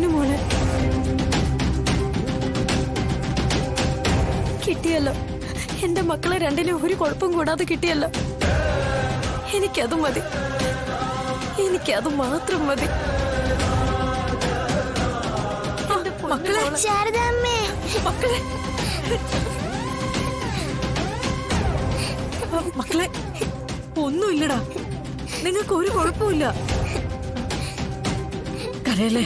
പൊന്നുമോളെ. കിട്ടിയല്ലോ, എന്റെ മക്കളെ രണ്ടിനും ഒരു കുഴപ്പം കൂടാതെ കിട്ടിയല്ലോ. എനിക്കത് മതി, എനിക്കത് മാത്രം മതി. മക്കളെ, ശാരദാമ്മേ, മക്കളെ, മക്കളെ, ഒന്നുമില്ലടാ, നിങ്ങൾക്ക് ഒരു കുഴപ്പമില്ല. കരയല്ലേ?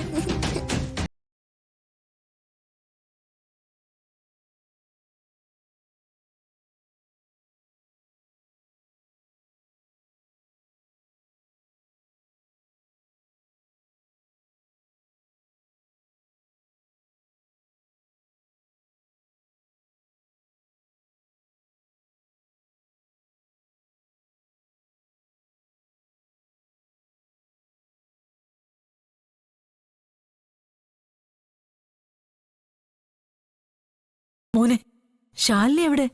മോനെ, ശാലിനി എവിടെ?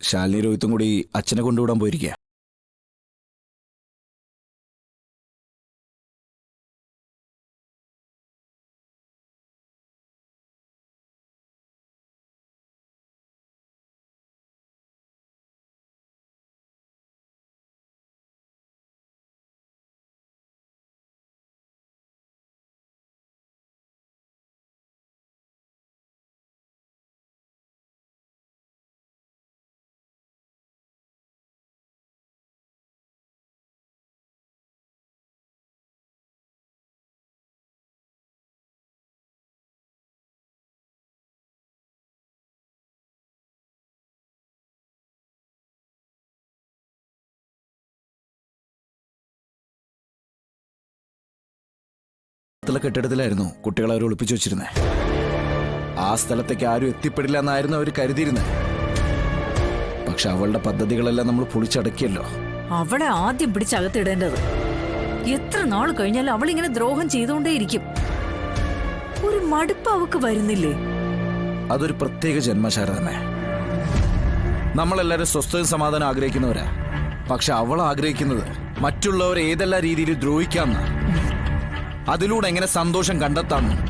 ശാലിനി രോഹിത്തും കൂടി അച്ഛനെ കൊണ്ടുവിടാൻ പോയിരിക്കുക. കെട്ടിടത്തിലായിരുന്നു കുട്ടികളെ അവർ ഒളിപ്പിച്ചു വെച്ചിരുന്നത്. ആ സ്ഥലത്തേക്ക് ആരും എത്തിപ്പെടില്ല എന്നായിരുന്നു അവർ കരുതിയിരുന്നത്. പക്ഷെ അവളുടെ പദ്ധതികളെല്ലാം നമ്മൾ പൊളിച്ചടക്കിയല്ലോ. അവളെ ആദ്യം പിടിച്ചകത്തിടേണ്ടത്. എത്ര നാൾ കഴിഞ്ഞാലും അവളിങ്ങനെ ദ്രോഹം ചെയ്തുകൊണ്ടേയിരിക്കും. ഒരു മടുപ്പ് അവക്ക് വരുന്നില്ലേ? അതൊരു പ്രത്യേക ജന്മശാരദമേ. നമ്മളെല്ലാരും സ്വസ്ഥവും സമാധാനം ആഗ്രഹിക്കുന്നവരാ. പക്ഷെ അവൾ ആഗ്രഹിക്കുന്നത് മറ്റുള്ളവരെ ഏതെല്ലാം രീതിയിൽ ദ്രോഹിക്കാമെന്ന്, അതിലൂടെ എങ്ങനെ സന്തോഷം കണ്ടെത്താമെന്ന്.